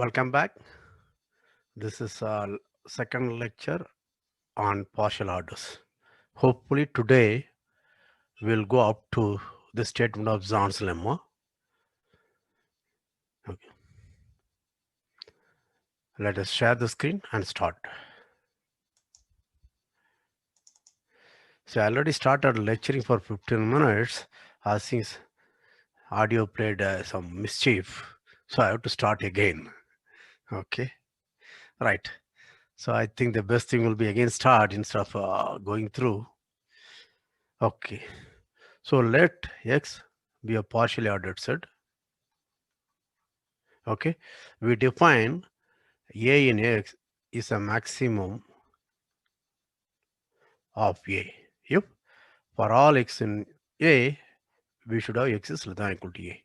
Welcome back. This is our second lecture on partial orders. Hopefully today we'll go up to the statement of Zorn's lemma. Okay. Let us share the screen and start. So I already started lecturing for 15 minutes. I think audio played some mischief. So I have to start again. Okay. Right. So I think the best thing will be again start instead of going through. Okay. So let X be a partially ordered set. Okay. We define A in X is a maximum of A. If for all X in A, we should have X is less than or equal to A.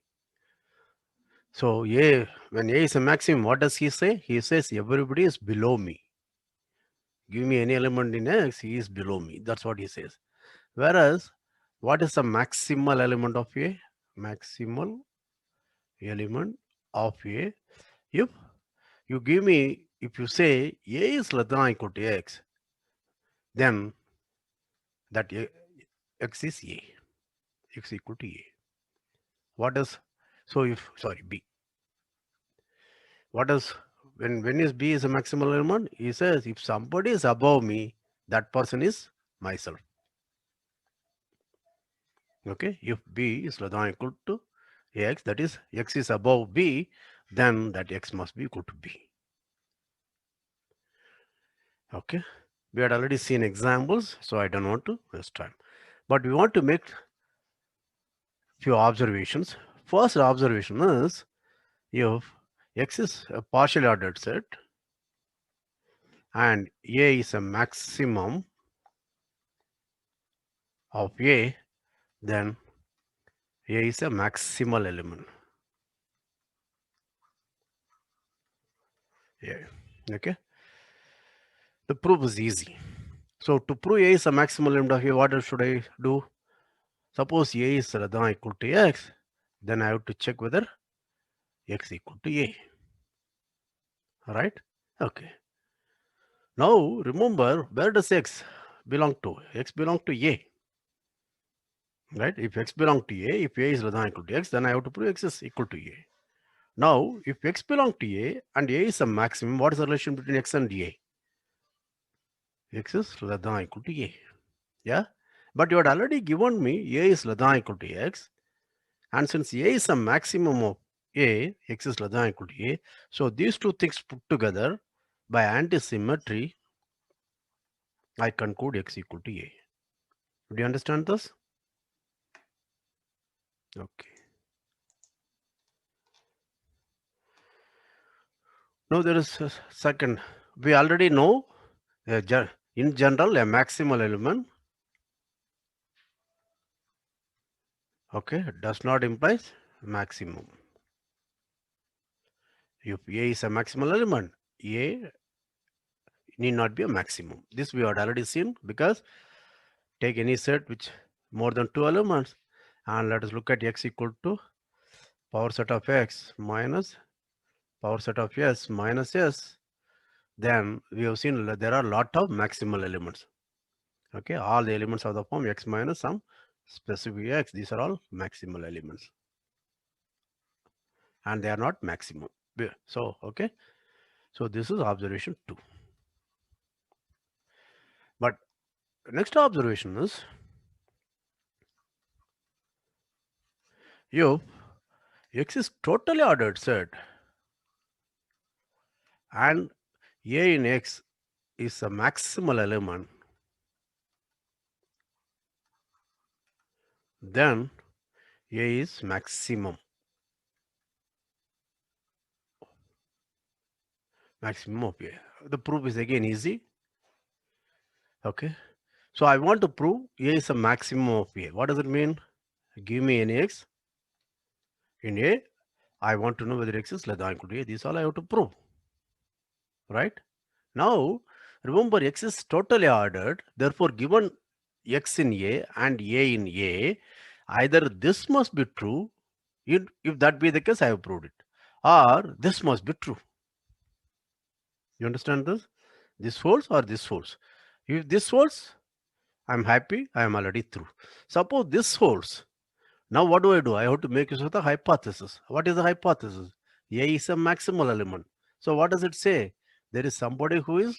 So A, when A is a maximum, what does he say? He says everybody is below me. Give me any element in X, he is below me. That's what he says. Whereas, what is the maximal element of A? Maximal element of A. If you give me, if you say A is less than or equal to X, then that X is A. X equal to A. What does, so if, sorry, B. What does, when is B is a maximal element? He says if somebody is above me, that person is myself. Okay, if B is less than or equal to X, that is X is above B, then that X must be equal to B. Okay, we had already seen examples, so I don't want to waste time. But we want to make few observations. First observation is if X is a partially ordered set and A is a maximum of A, then A is a maximal element. Yeah. Okay. The proof is easy. So to prove A is a maximal element of A, what should I do? Suppose A is less than or equal to X, then I have to check whether X equal to A. Right? Okay. Now remember, where does X belong to? X belong to A. Right? If X belong to A, if A is less than or equal to X, then I have to prove X is equal to A. Now, if X belong to A and A is a maximum, what is the relation between X and A? X is less than or equal to A. Yeah? But you had already given me A is less than or equal to X. And since A is a maximum of A, X is less than or equal to A. So these two things put together by anti-symmetry, I conclude X equal to A. Do you understand this? Okay. Now there is a second. We already know in general a maximal element, okay, does not imply maximum. If A is a maximal element, A need not be a maximum. This we had already seen, because take any set which more than two elements and let us look at X equal to power set of X minus power set of S minus S, then we have seen there are a lot of maximal elements. Okay, all the elements of the form X minus some specific X, these are all maximal elements and they are not maximum. So okay, so this is observation 2. But next observation is, if X is totally ordered set and A in X is a maximal element, then A is maximum. Maximum of A. The proof is again easy. Okay. So I want to prove A is a maximum of A. What does it mean? Give me any X in A. I want to know whether X is less than or equal to A. This is all I have to prove. Right? Now, remember X is totally ordered. Therefore, given X in A and A in A, either this must be true. If that be the case, I have proved it. Or this must be true. You understand this? This holds or this holds. If this holds, I'm happy, I am already through. Suppose this holds. Now what do? I have to make use of the hypothesis. What is the hypothesis? A is a maximal element. So what does it say? There is somebody who is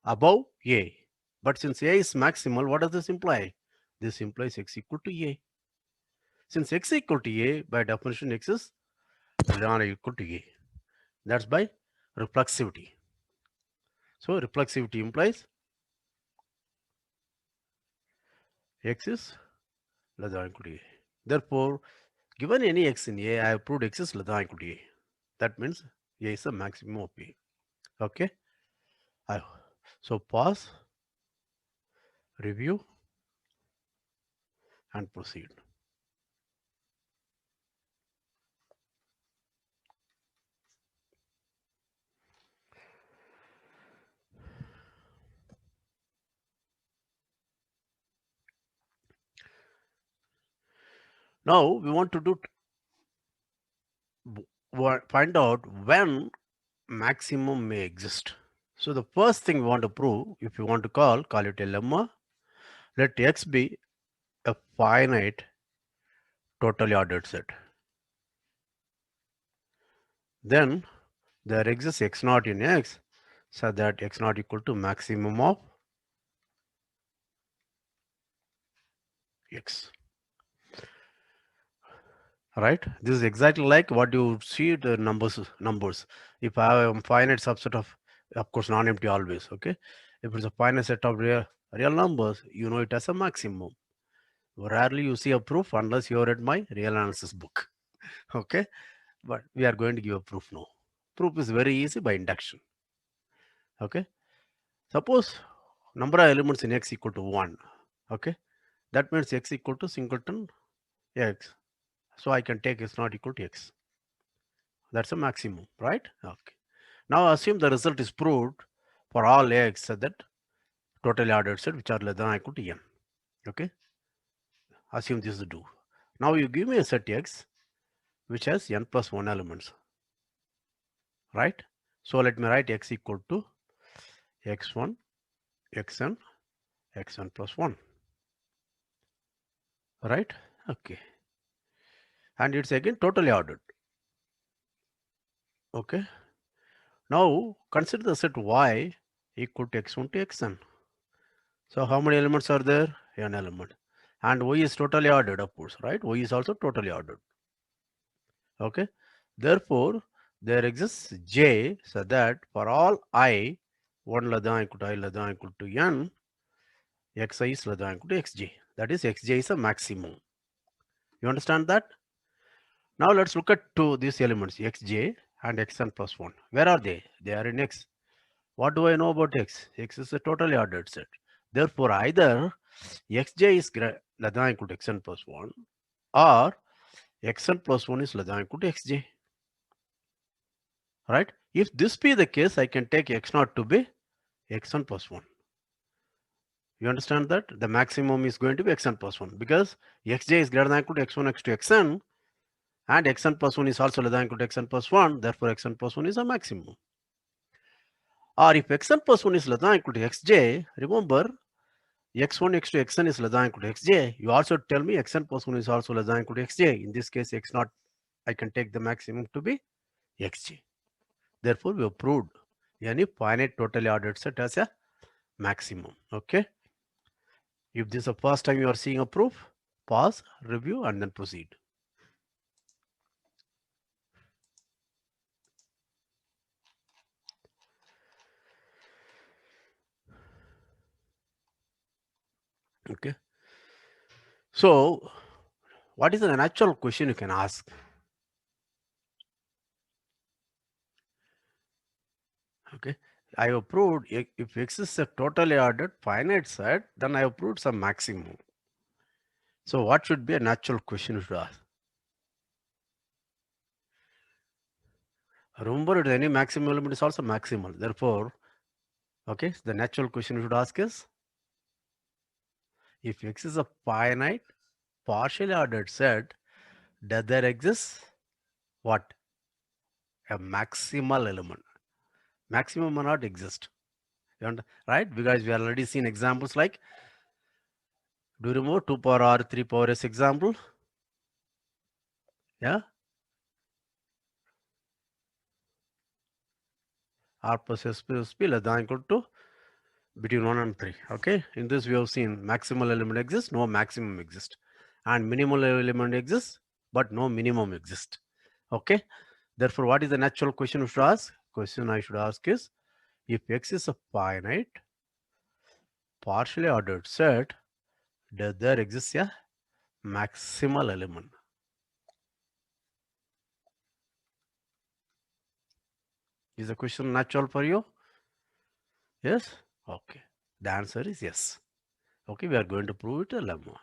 above A. But since A is maximal, what does this imply? This implies x equal to A. Since x equal to A, by definition, x is not equal to A. That's by reflexivity. So reflexivity implies x is less than or equal to A. Therefore, given any x in A, I have proved x is less than or equal to A. That means A is the maximum of A. Okay. So pause, review, and proceed. Now we want to find out when maximum may exist. So the first thing we want to prove, if you want to call it a lemma. Let X be a finite totally ordered set. Then there exists x naught in X so that x naught equal to maximum of X. Right? This is exactly like what you see the numbers. If I have a finite subset of course, non-empty always, okay? If it's a finite set of real numbers, you know it as a maximum. Rarely you see a proof unless you read my real analysis book. Okay? But we are going to give a proof now. Proof is very easy by induction. Okay? Suppose number of elements in X equal to 1. Okay? That means X equal to singleton X. So I can take x not equal to X. That's a maximum, right? Okay. Now assume the result is proved for all X so that totally ordered set which are less than or equal to N. Okay? Assume this is true. Now you give me a set X which has N plus 1 elements. Right? So let me write X equal to X1, Xn, Xn plus 1. Right? Okay. And it's again totally ordered. Okay. Now consider the set Y equal to X1 to Xn. So how many elements are there? N element. And Y is totally ordered, of course, right? Y is also totally ordered. Okay. Therefore, there exists J so that for all I, 1 less than equal to I less than equal to N, Xi is less than equal to Xj. That is Xj is a maximum. You understand that? Now let's look at these elements Xj and Xn plus 1. Where are they? They are in X. What do I know about X? X is a totally ordered set. Therefore, either Xj is less than equal to Xn plus 1 or Xn plus 1 is less than equal to Xj. Right? If this be the case, I can take X naught to be Xn plus 1. You understand that? The maximum is going to be Xn plus 1 because Xj is greater than equal to X1, X2, Xn and Xn plus 1 is also less than equal to Xn plus 1. Therefore, Xn plus 1 is a maximum. Or if Xn plus 1 is less than equal to Xj, remember X1, X2, Xn is less than equal to Xj. You also tell me Xn plus 1 is also less than equal to Xj. In this case, X naught, I can take the maximum to be Xj. Therefore, we have proved any finite totally ordered set as a maximum. Okay. If this is the first time you are seeing a proof, pause, review, and then proceed. Okay. So, what is the natural question you can ask? Okay. I have proved if X is a totally ordered finite set, then I have proved some maximum. So, what should be a natural question to ask? Remember, any maximum element is also maximal. Therefore, okay, so the natural question you should ask is if X is a finite partially ordered set, does there exist what? A maximal element. Maximum may not exist. Right? Because we have already seen examples like, do you remember 2 power r 3 power s example? Yeah, r plus s plus p less than or equal to between 1 and 3. Okay, in this we have seen maximal element exists, no maximum exists, and minimal element exists, but no minimum exists. Okay, therefore what is the natural question you should ask? Question I should ask is, if x is a finite partially ordered set, does there exist a maximal element? Is the question natural for you? Yes? Okay. The answer is yes. Okay, we are going to prove it a lemma.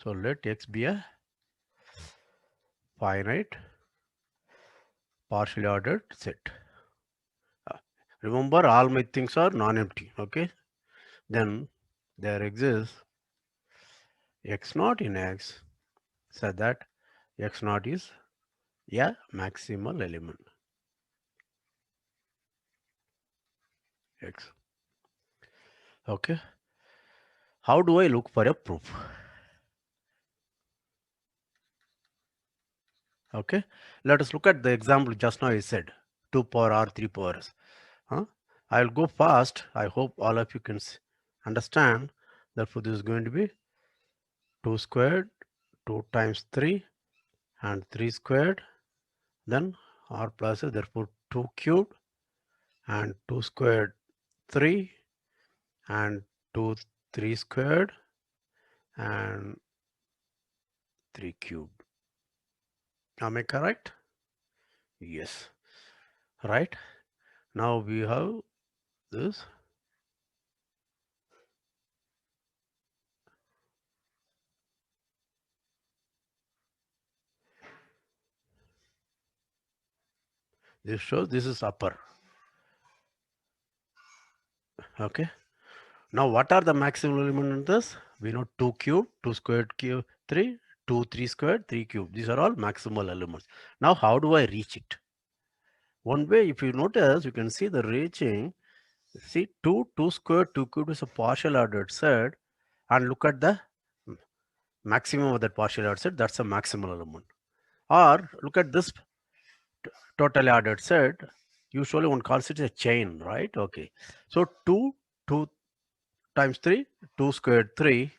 So let x be a finite partially ordered set. Uh, Remember, all my things are non-empty. Okay, then there exists x naught in x, so that x naught is a maximal element x. Okay, how do I look for a proof? Okay, let us look at the example just now I said 2 power r 3 power s. Huh? I'll go fast. I hope all of you can understand. Therefore, this is going to be 2 squared, 2 times 3 and 3 squared, then r plus therefore 2 cubed and 2 squared 3 and 2 3 squared and 3 cubed. Am I correct? Yes. Right. Now we have this. This shows this is upper. Okay. Now what are the maximum element in this? We know 2 cube, 2 squared cube, 3, 2, 3 squared, 3 cube. These are all maximal elements. Now how do I reach it? One way, if you notice, you can see the reaching. See 2, 2 squared, 2 cubed is a partial ordered set, and look at the maximum of that partial ordered set, that's a maximal element. Or look at this totally ordered set, usually one calls it a chain, right? Okay. So 2, 2 times 3, 2 squared 3,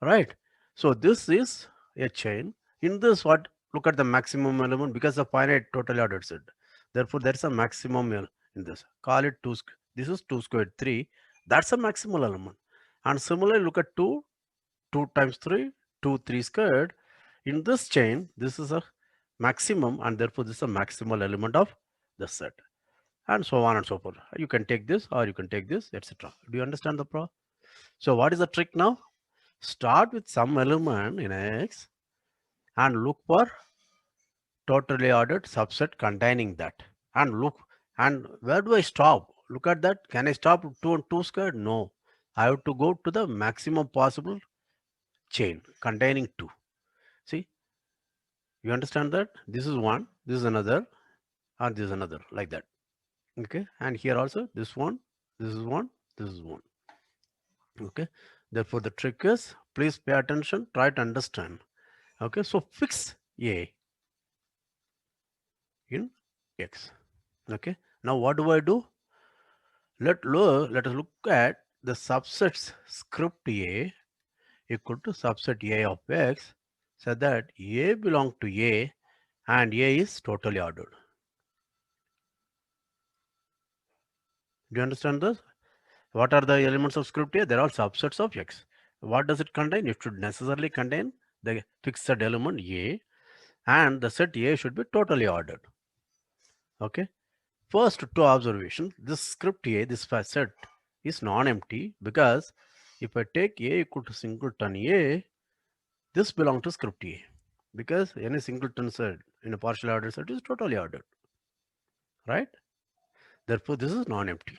right? So this is a chain. In this, what? Look at the maximum element because the finite totally ordered set. Therefore, there's a maximum in this. Call it 2. This is 2 squared 3. That's a maximal element. And similarly, look at 2, 2 times 3, 2, 3 squared. In this chain, this is a maximum, and therefore this is a maximal element of the set. And so on and so forth. You can take this or you can take this, etc. Do you understand the pro? So what is the trick now? Start with some element in X and look for totally ordered subset containing that. And look, and where do I stop? Look at that. Can I stop 2 and 2 squared? No. I have to go to the maximum possible chain containing 2. See, you understand that? This is one, this is another, and this is another, like that. Okay, and here also this one, this is one, this is one. Okay, therefore the trick is, please pay attention, try to understand. Okay, so fix A in X. Okay, now what do I do? Let us look at the subsets script A equal to subset A of X, so that A belong to A and A is totally ordered. Do you understand this? What are the elements of script A? They are all subsets of X. What does it contain? It should necessarily contain the fixed element A, and the set A should be totally ordered. Okay. First, two observations. This script A, this set is non-empty because if I take A equal to singleton A, this belongs to script A because any singleton set in a partially ordered set is totally ordered, right? Therefore, this is non-empty.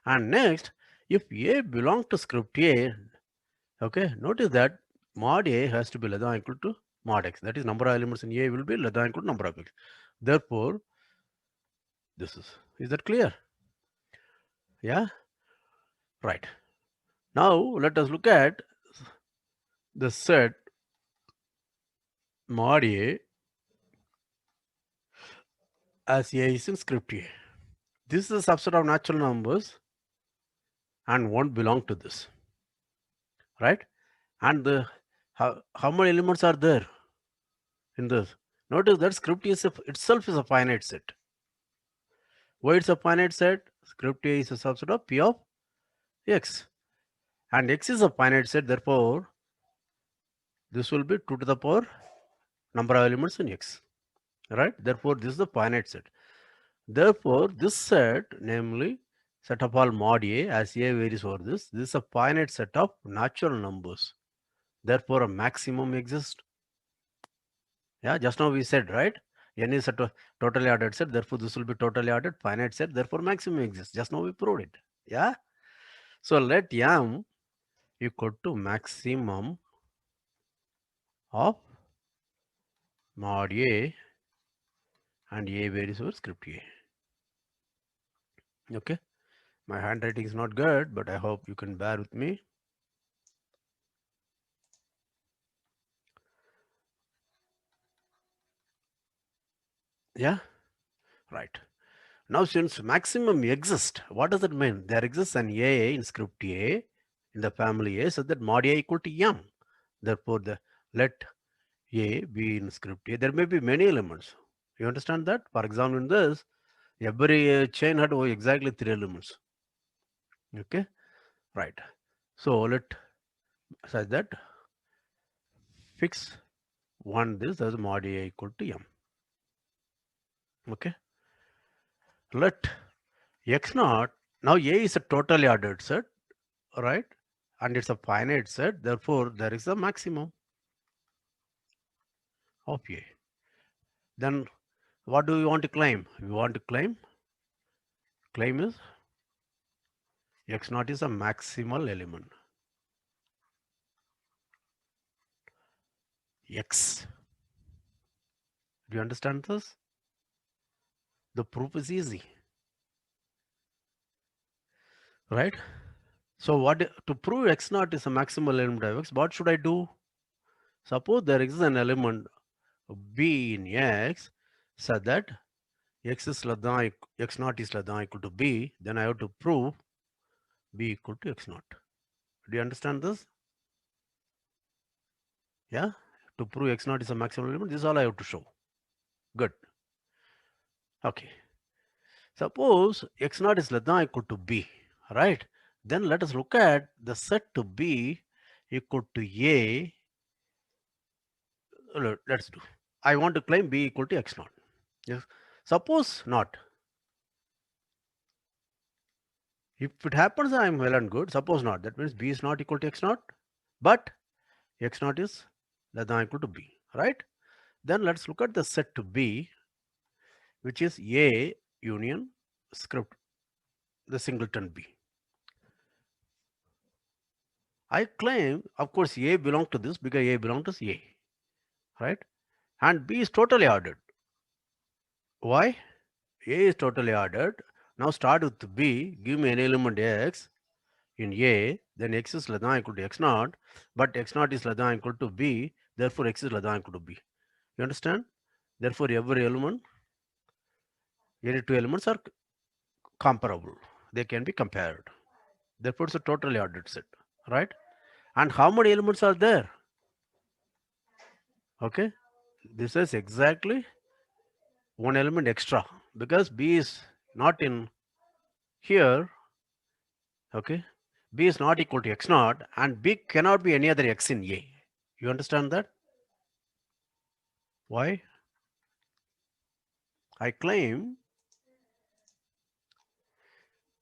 And next, if A belongs to script A, okay, notice that mod A has to be less than or equal to mod X. That is, number of elements in A will be less than or equal to number of X. Therefore, This is that clear? Yeah, right. Now let us look at the set mod A as A is in script A. This is a subset of natural numbers and won't belong to this, right? And how many elements are there in this? Notice that script is itself is a finite set. Why it's a finite set? Script A is a subset of P of X, and X is a finite set. Therefore, this will be 2 to the power number of elements in X, right? Therefore, this is the finite set. Therefore, this set, namely set of all mod A, as A varies over this is a finite set of natural numbers. Therefore, a maximum exists. Yeah, just now we said, right? N is a totally ordered set. Therefore, this will be totally ordered finite set. Therefore, maximum exists. Just now we proved it. Yeah. So let M equal to maximum of mod A, and A varies over script A. Okay. My handwriting is not good, but I hope you can bear with me. Yeah. Right. Now, since maximum exists, what does it mean? There exists an A in script A in the family A, so that mod A equal to M. Therefore, let A be in script A. There may be many elements. You understand that? For example, in this, every chain had exactly 3 elements. Okay, right. So let say that fix one this as mod A equal to M. Okay, let X naught, now A is a totally ordered set, right? And it's a finite set, therefore there is a maximum of A. Then what do we want to claim? We want to claim is X naught is a maximal element. X. Do you understand this? The proof is easy, right? So what to prove X naught is a maximal element of X, what should I do? Suppose there exists an element B in X such that X is less than X naught is less than equal to B, then I have to prove B equal to X naught. Do you understand this? Yeah, to prove X naught is a maximal element, this is all I have to show. Good. Okay. Suppose X naught is less than equal to B, right? Then let us look at the set to B equal to A. Let's do. I want to claim B equal to X naught. Yes. Suppose not. If it happens, I am well and good. Suppose not. That means B is not equal to X naught, but X naught is less than equal to B, right? Then let's look at the set to B, which is A union script, the singleton B. I claim, of course, A belongs to this because A belongs to A, right? And B is totally ordered. Why? A is totally ordered. Now start with B, give me an element X in A, then X is less than equal to X naught, but X naught is less than equal to B, therefore X is less than equal to B. You understand? Therefore, every element, any two elements are comparable. They can be compared. Therefore, it's a totally ordered set, right? And how many elements are there? Okay, this is exactly one element extra because B is not in here. Okay, B is not equal to X naught and B cannot be any other X in A. You understand that? Why? I claim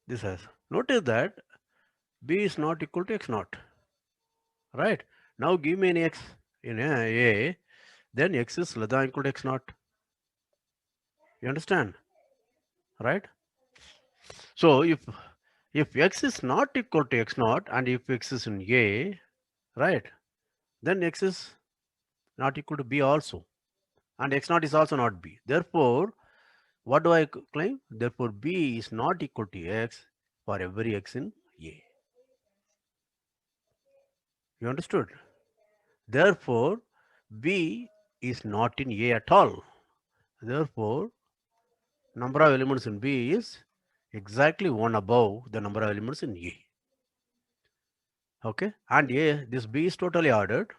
this as, notice that B is not equal to X naught, right? Now give me an X in A, then X is less than equal to X naught. You understand, right? So if X is not equal to X naught and if X is in A, right, then X is not equal to B also, and X naught is also not B. Therefore, What do I claim? Therefore, B is not equal to X for every X in A. You understood? Therefore, B is not in A at all. Therefore, number of elements in B is exactly one above the number of elements in A. Okay, and A, this B is totally ordered.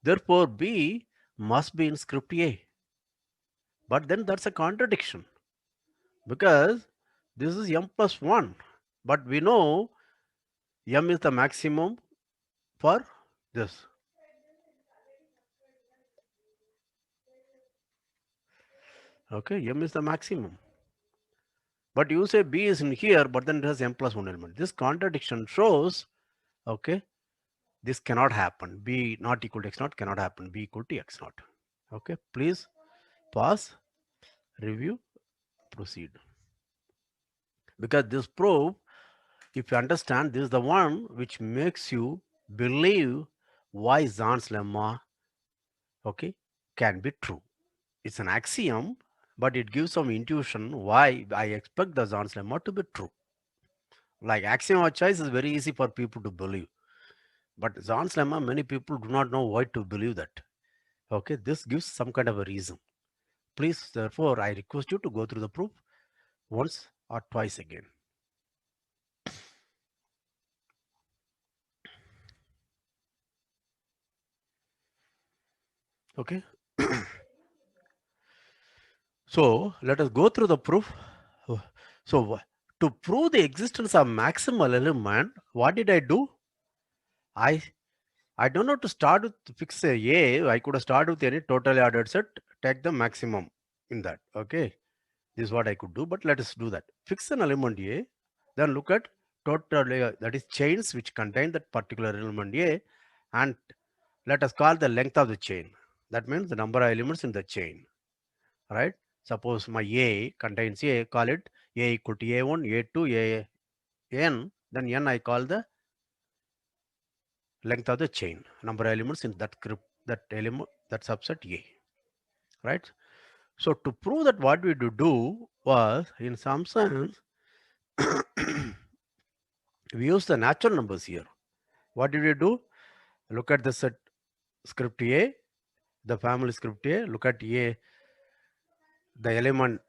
Therefore, B must be in script A. But then that's a contradiction because this is M plus 1. But we know M is the maximum for this. Okay, M is the maximum. But you say B is in here, but then it has M plus 1 element. This contradiction shows, okay, this cannot happen. B not equal to X naught cannot happen. B equal to X naught. Okay, please pause, review, proceed. Because this proof, if you understand, this is the one which makes you believe why Zorn's lemma, okay, can be true. It's an axiom, but it gives some intuition why I expect the Zorn's lemma to be true. Like axiom of choice is very easy for people to believe. But Zorn's lemma, many people do not know why to believe that. Okay, this gives some kind of a reason. Please, therefore, I request you to go through the proof once or twice again. Okay. So let us go through the proof. So to prove the existence of maximal element, what did I do? I don't know to start with fix A. I could have started with any totally ordered set, take the maximum in that. Okay. This is what I could do, but let us do that. Fix an element A, then look at total, that is chains which contain that particular element A, and let us call the length of the chain. That means the number of elements in the chain, right? Suppose my A contains A, call it A equal to A1, A2, An, then N I call the length of the chain, number of elements in that group, that element, that subset A, right? So to prove that, what we do was, in some sense, we use the natural numbers here. What did we do? Look at the set script A, the family script A, look at A, the element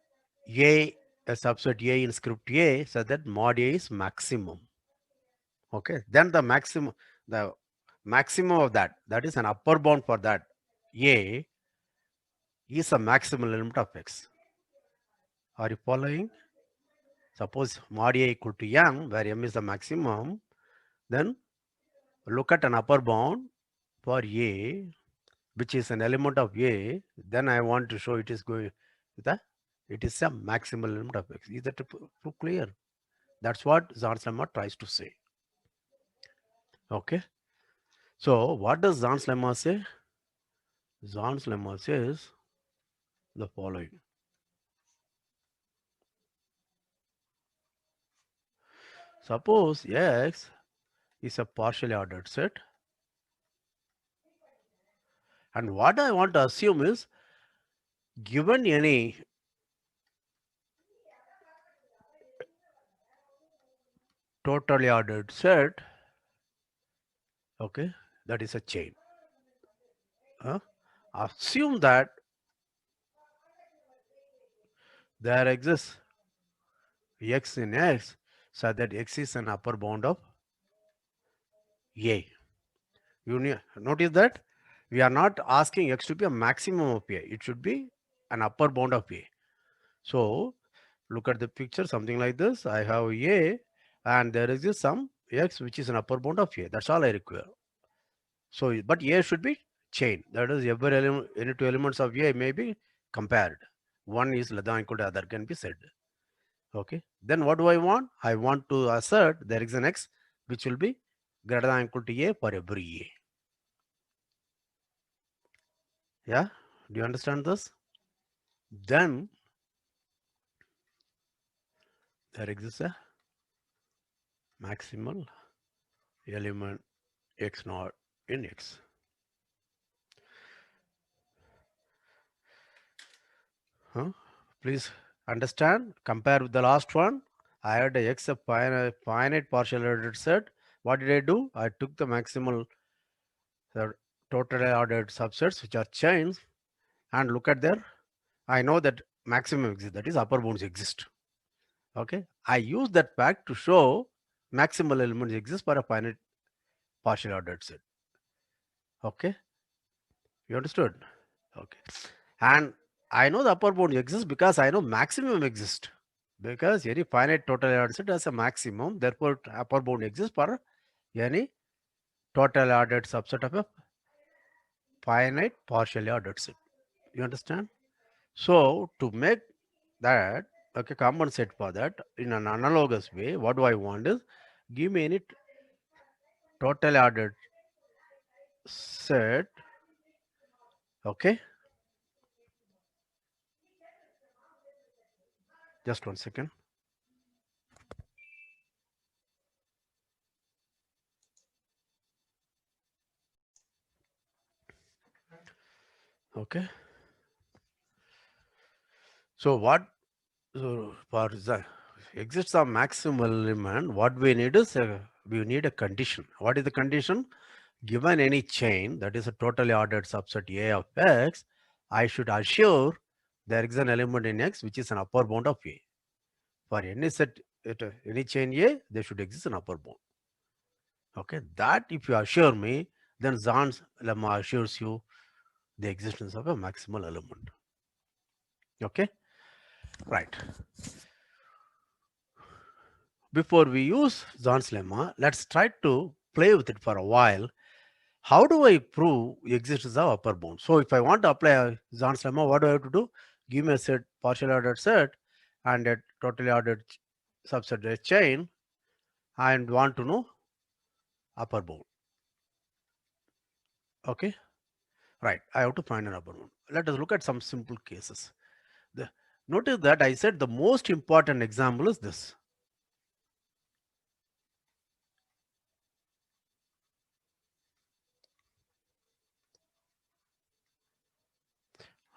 A, a subset A in script A, so that mod A is maximum. Okay, then the maximum of that is an upper bound for that A is a maximal element of X. Are you following? Suppose mod A equal to M, where M is the maximum, then look at an upper bound for A, which is an element of A, then I want to show it is going the it is a maximal element of X. Is that too clear? That's what Zorn's lemma tries to say. Okay. So what does Zorn's lemma say? Zorn's lemma says the following. Suppose X is a partially ordered set, and what I want to assume is, given any totally ordered set, okay, that is a chain. Assume that there exists X in X, so that X is an upper bound of A. You notice that we are not asking X to be a maximum of A. It should be an upper bound of A. So look at the picture, something like this. I have A, and there is some X which is an upper bound of A. That's all I require. So, but A should be chain. That is, every element, any two elements of A may be compared. One is less than equal to other, can be said. Okay. Then what do I want? I want to assert there is an X which will be greater than or equal to A for every A. Yeah. Do you understand this? Then there exists a maximal element X naught in X. Huh? Please understand, compare with the last one. I had a x of finite partial ordered set. What did I do? I took the maximal the totally ordered subsets which are chains and look at their, I know that maximum exists, that is upper bounds exist. Okay, I use that fact to show maximal elements exist for a finite partial ordered set. Okay, you understood? Okay, and I know the upper bound exists because I know maximum exists, because any finite total ordered set has a maximum, therefore upper bound exists for any total ordered subset of a finite partially ordered set. You understand? So to make that, okay, compensate for that in an analogous way, what do I want is give me any total ordered set. Okay, just 1 second. Okay, so what, so for the exists a maximal element, what we need is we need a condition. What is the condition? Given any chain that is a totally ordered subset A of X, I should assure there is an element in X which is an upper bound of A. For any set, any chain A, there should exist an upper bound. Okay, that if you assure me, then Zorn's lemma assures you the existence of a maximal element. Okay, right. Before we use Zorn's lemma, let's try to play with it for a while. How do I prove the existence of upper bound? So if I want to apply Zorn's lemma, what do I have to do? Give me a set, partially ordered set, and a totally ordered subset a chain, and want to know upper bound. Okay, right. I have to find an upper bound. Let us look at some simple cases. Notice that I said the most important example is this.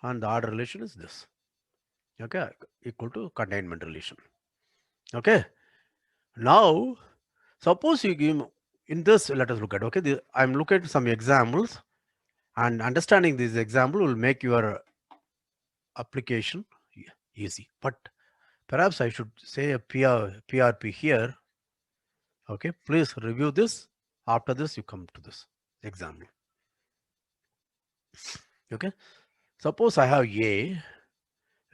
And the order relation is this. Okay, equal to containment relation. Okay, now suppose you give in this, let us look at, okay, I'm looking at some examples, and understanding this example will make your application easy. But perhaps I should say a PRP here. Okay, please review this. After this, you come to this example. Okay, suppose I have a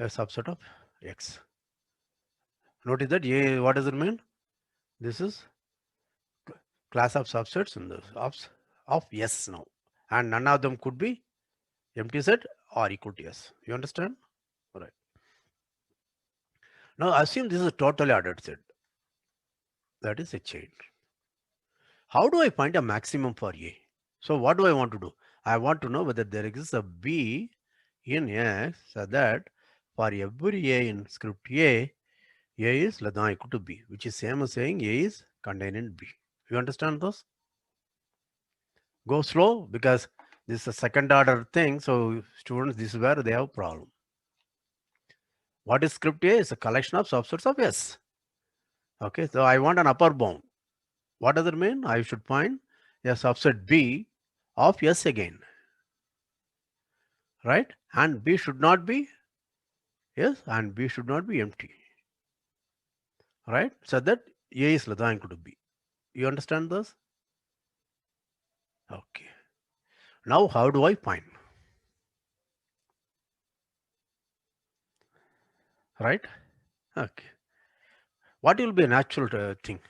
subset of X. Notice that A, what does it mean? This is class of subsets in the of S now, and none of them could be empty set or equal to S. You understand? All right. Now assume this is a totally ordered set. That is a chain. How do I find a maximum for A? So what do I want to do? I want to know whether there exists a B in X so that for every A in script A is less than or equal to B, which is same as saying A is contained in B. You understand this? Go slow because this is a second order thing. So students, this is where they have problem. What is script A? Is a collection of subsets of S. Okay, so I want an upper bound. What does it mean? I should find a subset B of S again, right? And B should not be yes, and B should not be empty, right? So that A is less than or equal to B. You understand this? Okay. Now how do I find? Right? Okay. What will be a natural thing?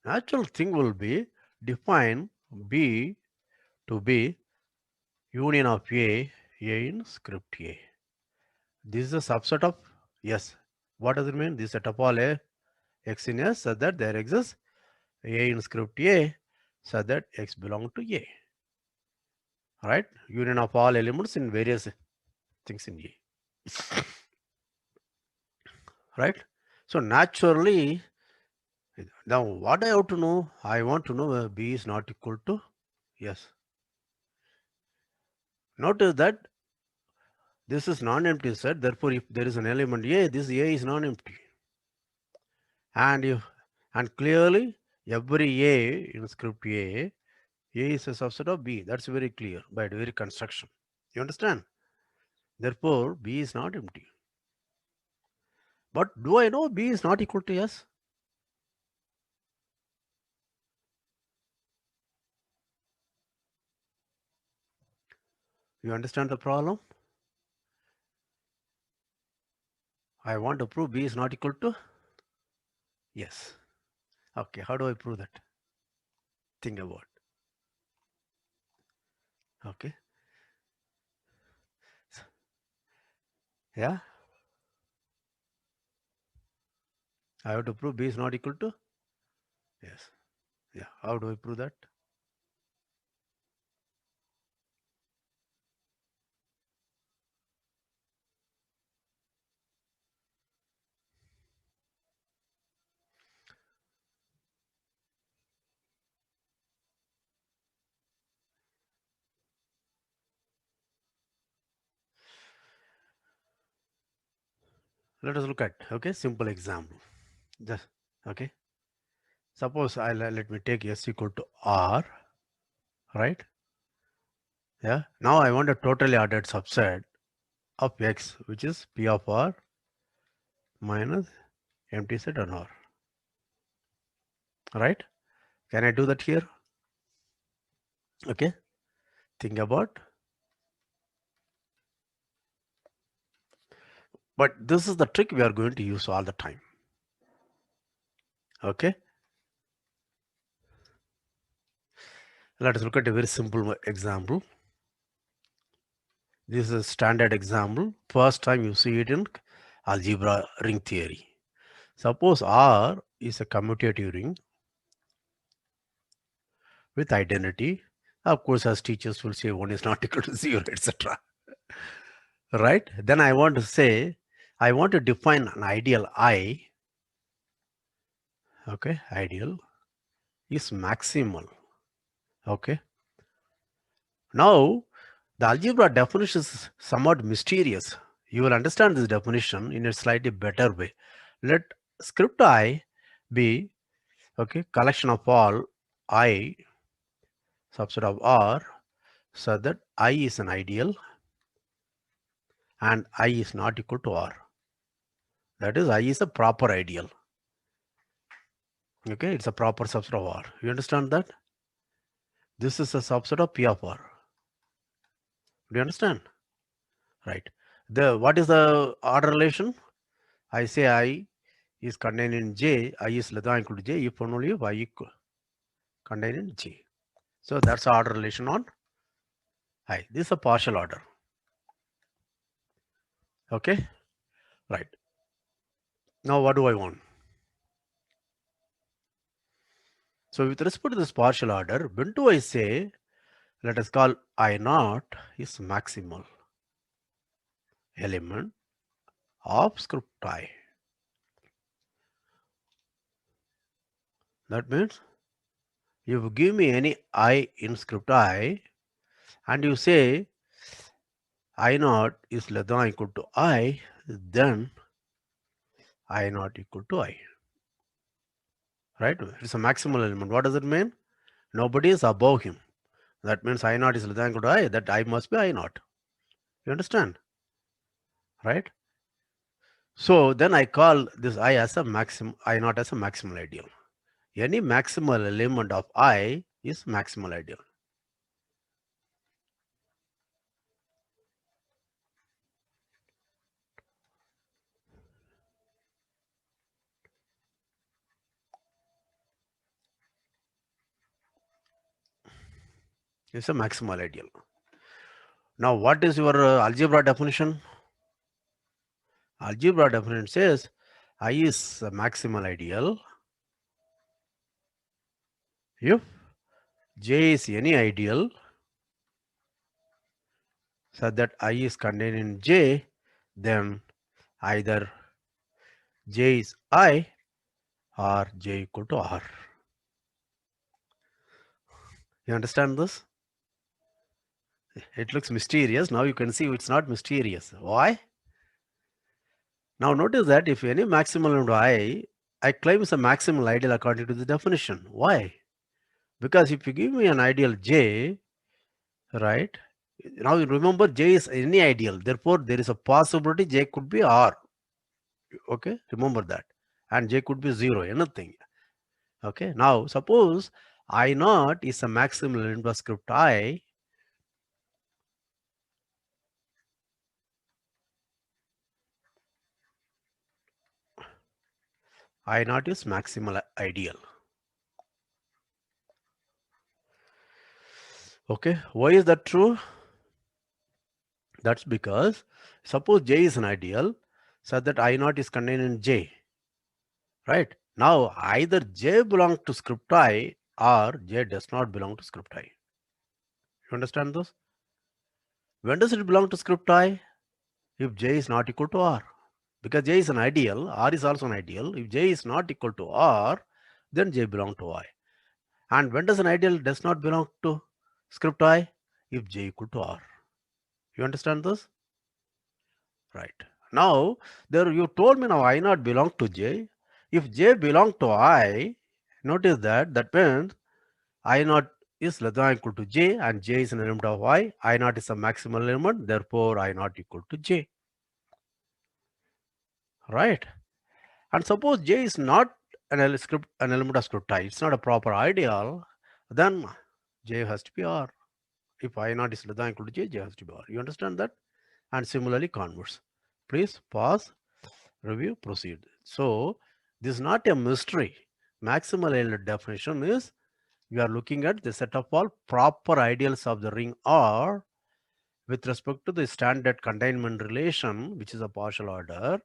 Natural thing will be define B to be union of A in script A. This is a subset of S. What does it mean? This set of all A X in S so that there exists A in script A so that X belong to A. Right? Union of all elements in various things in A. Right? So naturally, now what I have to know? I want to know whether B is not equal to yes. Notice that This is non-empty set. Therefore, if there is an element A, this A is non-empty. And clearly every A in script A is a subset of B. That's very clear by the very construction. You understand? Therefore, B is not empty. But do I know B is not equal to S? You understand the problem? I want to prove B is not equal to yes. Okay, how do I prove that? Think about. Okay. Yeah. I have to prove B is not equal to yes. Yeah. How do I prove that? Let us look at simple example. Just okay. Suppose let me take S equal to R, right? Yeah. Now I want a totally ordered subset of X, which is P of R minus empty set on R. Right? Can I do that here? Okay. Think about. But this is the trick we are going to use all the time. Okay. Let us look at a very simple example. This is a standard example. First time you see it in algebra ring theory. Suppose R is a commutative ring with identity. Of course, as teachers will say 1 is not equal to 0, etc. Right? Then I want to say, I want to define an ideal I. Okay, ideal is maximal. Okay. Now, the algebra definition is somewhat mysterious. You will understand this definition in a slightly better way. Let script I be collection of all I subset of R so that I is an ideal and I is not equal to R. That is, I is a proper ideal. Okay, it's a proper subset of R. You understand that? This is a subset of P of R. Do you understand? Right. What is the order relation? I say I is contained in J, I is less than equal to J if and only if I equal contained in J. So that's the order relation on I. This is a partial order. Okay, right. Now what do I want? So with respect to this partial order, when do I say, let us call I naught is maximal element of script I. That means if you give me any I in script I and you say I naught is less than or equal to I, then I naught equal to I. Right? It's a maximal element. What does it mean? Nobody is above him. That means I naught is less than or equal to I. That I must be I naught. You understand? Right? So then I call this I as a maximum, I naught as a maximal ideal. Any maximal element of I is maximal ideal. It's a maximal ideal. Now, what is your algebra definition? Algebra definition says I is a maximal ideal if J is any ideal so that I is contained in J, then either J is I or J equal to R. You understand this? It looks mysterious. Now you can see it's not mysterious. Why? Now notice that if any maximal element I claim is a maximal ideal according to the definition. Why? Because if you give me an ideal J, right? Now you remember J is any ideal. Therefore, there is a possibility J could be R. Okay, remember that. And J could be 0, anything. Okay, now suppose I naught is a maximal element of script I. I naught is maximal ideal. Okay, why is that true? That's because suppose J is an ideal such that I naught is contained in J, right? Now either J belongs to script I or J does not belong to script I. You understand this? When does it belong to script I? If J is not equal to R. Because J is an ideal, R is also an ideal. If J is not equal to R, then J belongs to I. And when does an ideal does not belong to script I? If J equal to R. You understand this? Right. Now, there you told me now I not belong to J. If J belong to I, notice that means I not is less than or equal to J and J is an element of I not is a maximal element, therefore I not equal to J. Right. And suppose J is not an element of script I, it's not a proper ideal, then J has to be R. If I not is less than or equal to J, J has to be R. You understand that? And similarly converse. Please pause, review, proceed. So this is not a mystery. Maximal element definition is we are looking at the set of all proper ideals of the ring R with respect to the standard containment relation, which is a partial order.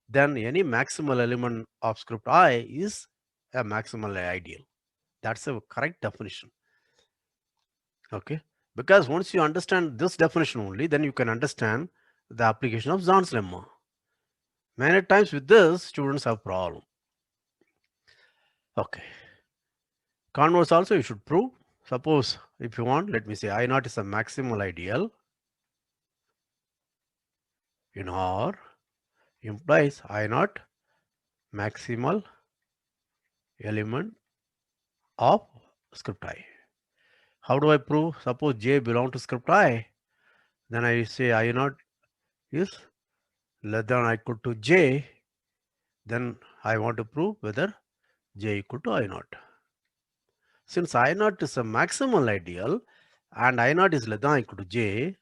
Then any maximal element of script I is a maximal ideal. That's a correct definition. Okay, because once you understand this definition only, then you can understand the application of Zorn's lemma. Many times with this, students have problem. Okay. Converse also you should prove. Suppose if you want, let me say I naught is a maximal ideal in R implies I naught maximal element of script I. How do I prove? Suppose J belong to script I, then I say I naught is less than or equal to J, then I want to prove whether J equal to I naught. Since I naught is a maximal ideal and I naught is less than or equal to J,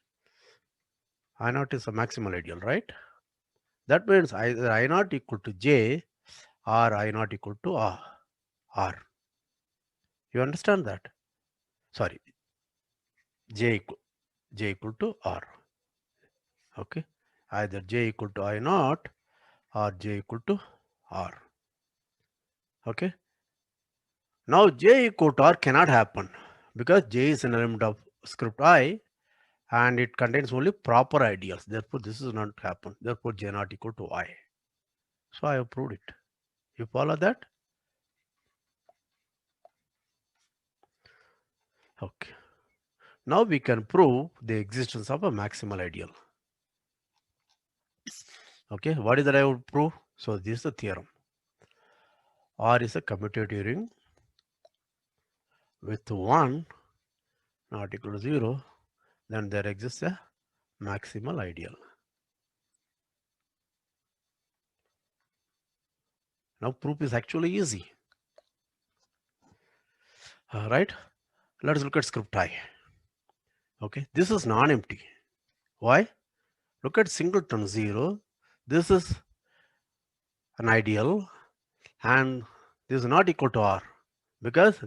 I naught is a maximal ideal, right? That means either I naught equal to J or I naught equal to R. You understand that? Sorry, J equal to R. Okay, either J equal to I naught or J equal to R. Okay, now J equal to R cannot happen because J is an element of script I and it contains only proper ideals. Therefore, this is not happen. Therefore, J not equal to I. So I have proved it. You follow that? Okay. Now we can prove the existence of a maximal ideal. Okay, what is that I would prove? So this is the theorem. R is a commutative ring with 1 not equal to 0, then there exists a maximal ideal. Now proof is actually easy. Right? Let's look at script I. Okay, this is non-empty. Why? Look at singleton 0. This is an ideal and this is not equal to R because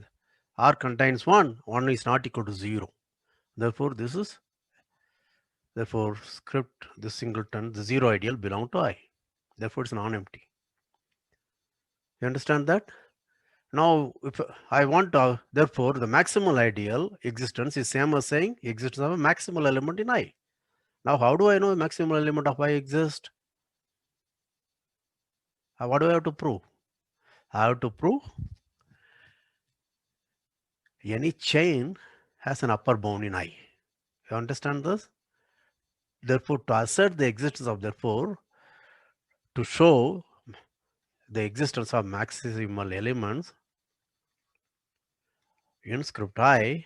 R contains 1. 1 is not equal to 0. Therefore, script this singleton, the 0 ideal belong to I. Therefore, it's non-empty. You understand that? Now, if I want therefore, the maximal ideal existence is same as saying existence of a maximal element in I. Now, how do I know a maximal element of I exists? What do I have to prove? I have to prove any chain has an upper bound in I. You understand this? Therefore, to assert the existence of, therefore, to show the existence of maximal elements in script I,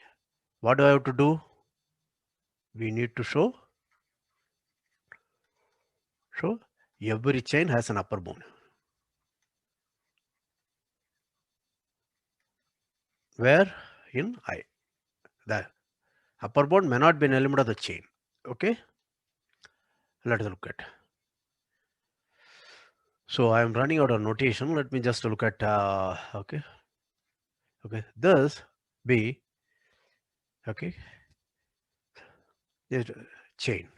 what do I have to do? We need to show every chain has an upper bound. Where? In I. The upper bound may not be an element of the chain. Okay? Let us look at. So I am running out of notation. Let me just look at, okay. This be, okay, is chain.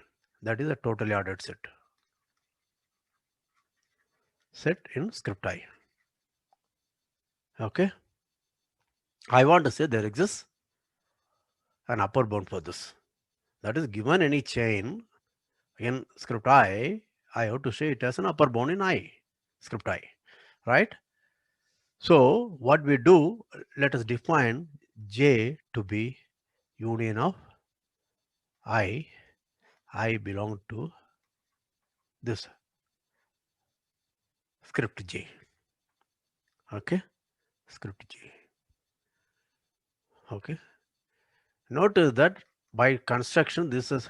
That is a totally ordered set. Set in script I. Okay. I want to say there exists an upper bound for this. That is, given any chain in script I have to say it as an upper bound in I, script I, right? So what we do, let us define J to be union of I belong to this script J. Okay, script J. Okay, notice that by construction this is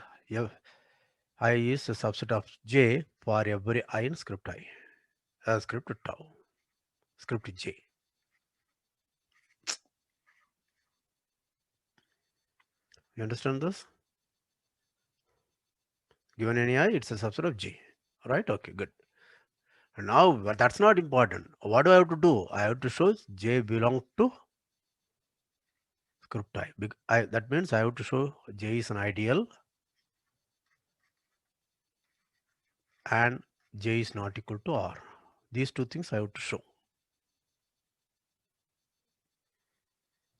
I is a subset of J for every I in script I, script tau, script J. You understand this? Given any I, it's a subset of J, right? Okay, good. Now, but that's not important. What do I have to do? I have to show J belong to script I. That means I have to show J is an ideal and J is not equal to R. These two things I have to show.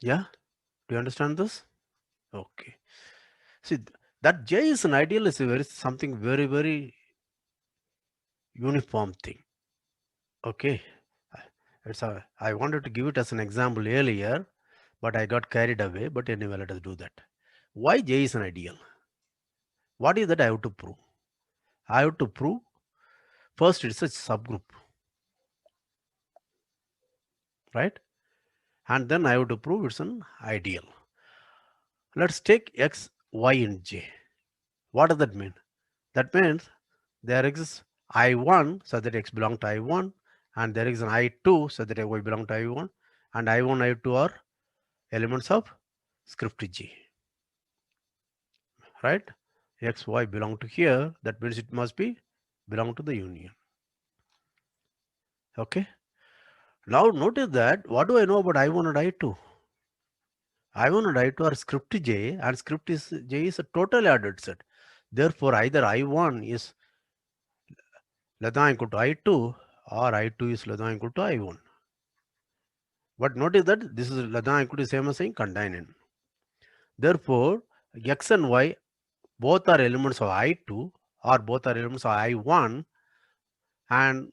Yeah? Do you understand this? Okay. See, that J is an ideal is something very, very uniform thing. Okay. I wanted to give it as an example earlier, but I got carried away. But anyway, let us do that. Why J is an ideal? What is that I have to prove? I have to prove first it's a subgroup, right? And then I have to prove it's an ideal. Let's take X, Y, and J. What does that mean? That means there exists I1 so that X belongs to I1, and there is an I2 so that Y belongs to I1, and I1, I2 are elements of script G, right? X, Y belong to here. That means it must be belong to the union. Okay. Now notice that what do I know about I1 and I2? I1 and I2 are script J, and script J is a totally ordered set. Therefore, either I1 is less than or equal to I2 or I2 is less than or equal to I1. But notice that this is less than or equal to same as saying contain in. Therefore, X and Y both are elements of I2 or both are elements of I1, and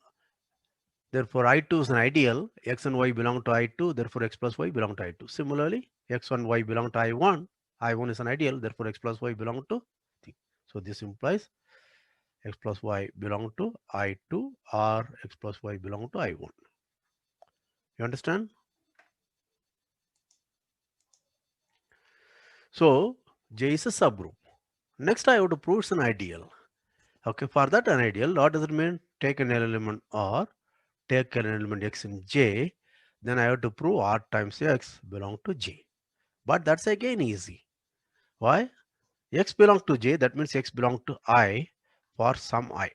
therefore I2 is an ideal. X and Y belong to I2, therefore X plus Y belong to I2. Similarly, X and Y belong to I1. I1 is an ideal, therefore X plus Y belong to T. So this implies X plus Y belong to I2 or X plus Y belong to I1. You understand? So J is a subgroup. Next, I have to prove it's an ideal. Okay, for that an ideal, what does it mean? Take an element R, take an element X in J, then I have to prove R times X belong to J. But that's again easy. Why? X belongs to J, that means X belongs to I for some I.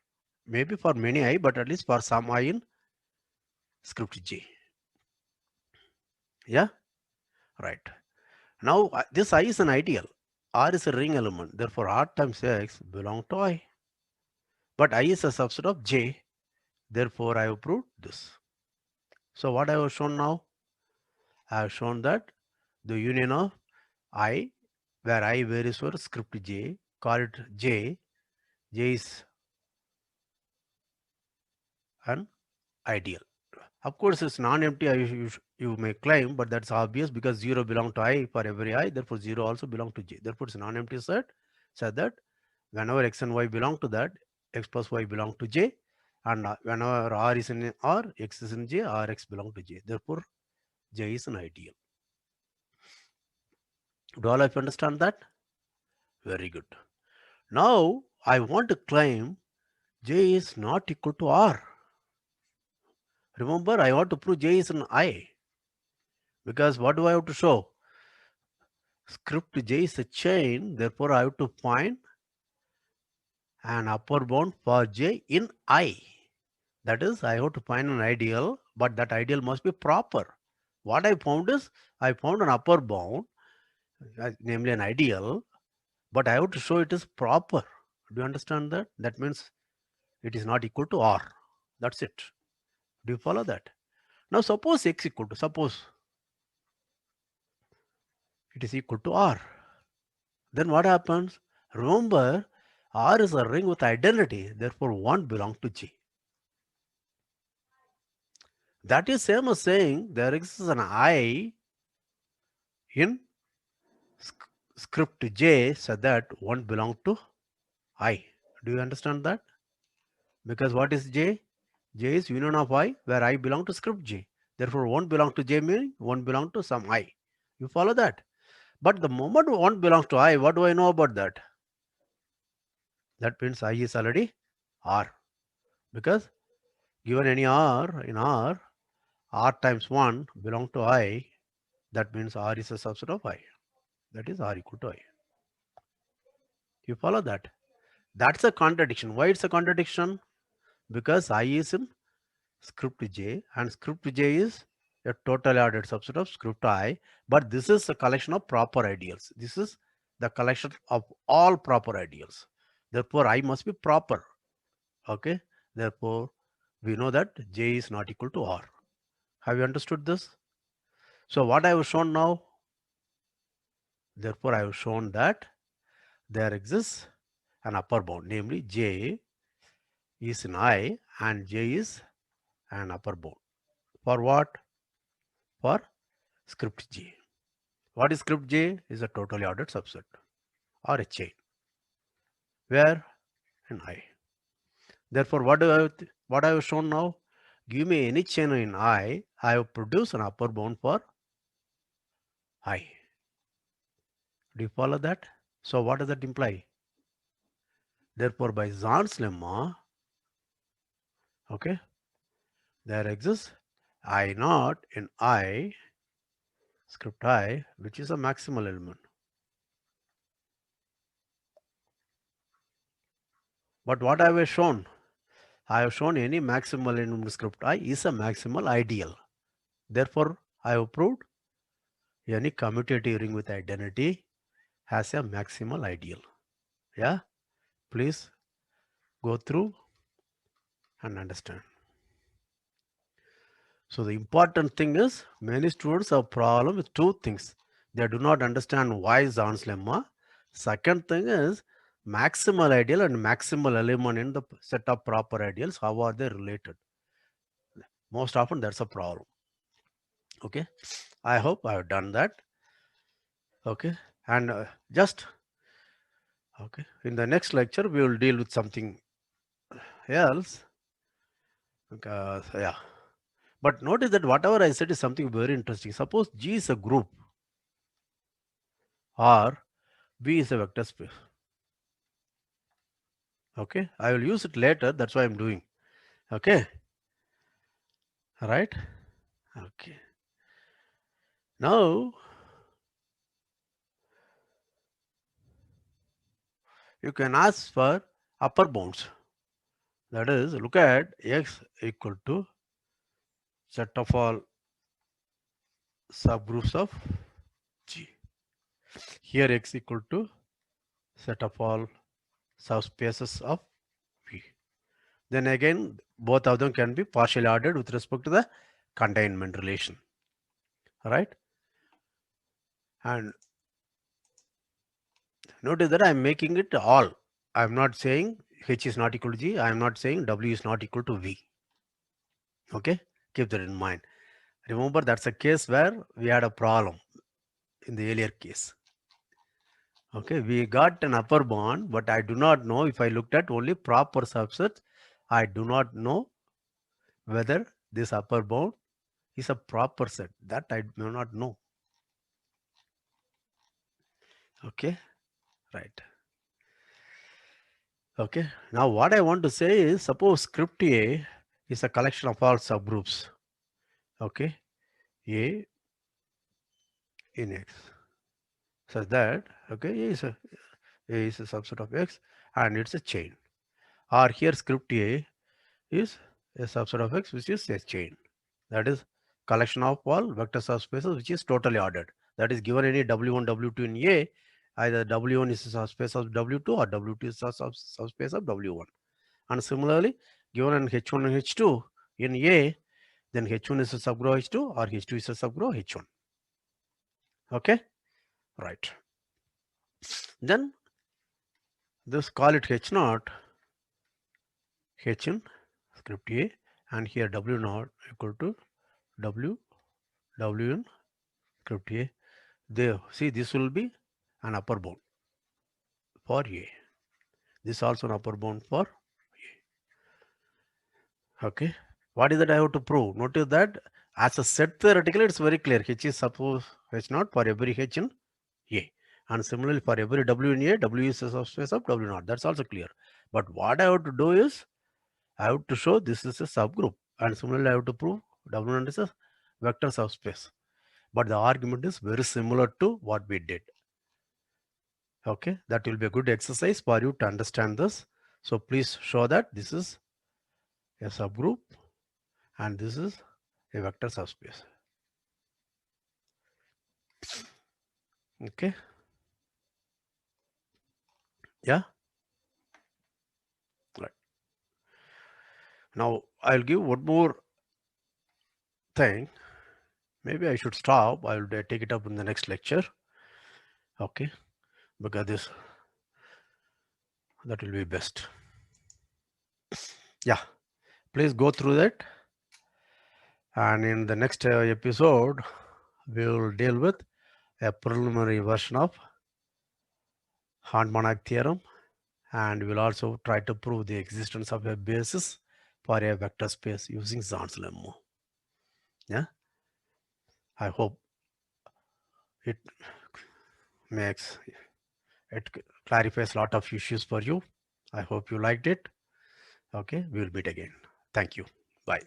Maybe for many I, but at least for some I in script J. Yeah, right. Now this I is an ideal. R is a ring element, therefore R times X belong to I. But I is a subset of J, therefore I have proved this. So what I have shown now? I have shown that the union of I, where I varies for script J, call it J. J is an ideal. Of course, it's non-empty, you may claim, but that's obvious because 0 belongs to I for every I, therefore 0 also belongs to J. Therefore, it's a non-empty set. so that whenever x and y belong to that, x plus y belong to J, and whenever R is in R, x is in J, R x belong to J. Therefore, J is an ideal. Do all of you understand that? Very good. Now, I want to claim J is not equal to R. Remember, I want to prove J is an I. Because what do I have to show? Script J is a chain, therefore I have to find an upper bound for J in I. That is, I have to find an ideal, but that ideal must be proper. What I found is, I found an upper bound, namely an ideal, but I have to show it is proper. Do you understand that? That means it is not equal to R. That's it. Do you follow that? Now suppose x equal to, suppose it is equal to R. Then what happens? Remember, R is a ring with identity, therefore 1 belongs to J. That is same as saying there exists an I in script J, so that 1 belongs to I. Do you understand that? Because what is J? J is union of I, where I belong to script J. Therefore 1 belongs to J, meaning 1 belongs to some I. You follow that? But the moment 1 belongs to I, what do I know about that? That means I is already R. Because given any R in R, R times 1 belong to I. That means R is a subset of I. That is R equal to I. You follow that? That's a contradiction. Why it's a contradiction? Because I is in script J and script J is a totally ordered subset of script I, but this is a collection of proper ideals. This is the collection of all proper ideals. Therefore, I must be proper. Okay. Therefore, we know that J is not equal to R. Have you understood this? So what I have shown now? Therefore, I have shown that there exists an upper bound, namely J is in I and J is an upper bound. For what? For script J. What is script J? Is a totally ordered subset or a chain. Where? In I. Therefore, what I have shown now? Give me any chain in I have produced an upper bound for I. Do you follow that? So what does that imply? Therefore, by Zorn's lemma, okay, there exists I naught in I, script I, which is a maximal element. But what I have shown? I have shown any maximal element script I is a maximal ideal. Therefore, I have proved any commutative ring with identity has a maximal ideal. Yeah, please go through and understand. So the important thing is many students have problem with two things. They do not understand why Zorn's lemma. Second thing is maximal ideal and maximal element in the set of proper ideals. How are they related? Most often that's a problem. Okay, I hope I have done that. Okay, and just okay, in the next lecture we will deal with something else. Yeah, but notice that whatever I said is something very interesting. Suppose G is a group or V is a vector space. Okay, I will use it later. That's why I'm doing. Okay, all right. Okay, now you can ask for upper bounds. That is, look at x equal to set of all subgroups of G. Here x equal to set of all subspaces of V. Then again, both of them can be partially ordered with respect to the containment relation. Right? And notice that I'm making it all. I'm not saying H is not equal to G. I'm not saying W is not equal to V. Okay? Keep that in mind. Remember, that's a case where we had a problem in the earlier case. Okay, we got an upper bound, but I do not know if I looked at only proper subsets. I do not know whether this upper bound is a proper set. That I do not know. Okay, right. Okay, now what I want to say is, suppose script A is a collection of all subgroups. Okay, A in X, such that, okay, A is a subset of X and it's a chain. Or here script A is a subset of X, which is a chain. That is collection of all vector subspaces which is totally ordered. That is, given any W1, W2 in A, either W1 is a subspace of W2 or W2 is a subspace of W1. And similarly, given an H1 and H2 in A, then H1 is a subgroup H2 or H2 is a subgroup H1. Okay, right. Then this call it H0, H in script A, and here W0 equal to W in script A. There, see, this will be an upper bound for A. This also an upper bound for A. Okay. What is that I have to prove? Notice that as a set theoretically, it's very clear. H is suppose H0 for every H in A. And similarly for every W in A, W is a subspace of W0. That's also clear. But what I have to do is, I have to show this is a subgroup. And similarly, I have to prove W0 is a vector subspace. But the argument is very similar to what we did. Okay, that will be a good exercise for you to understand this. So please show that this is a subgroup and this is a vector subspace. Okay. Yeah. Right. Now I'll give one more thing. Maybe I should stop. I will take it up in the next lecture. Okay. Because that will be best. Yeah. Please go through that. And in the next episode, we will deal with a preliminary version of Hardt-Monod theorem, and we'll also try to prove the existence of a basis for a vector space using Zorn's lemma. Yeah, I hope it clarifies a lot of issues for you. I hope you liked it. Okay, we will meet again. Thank you. Bye.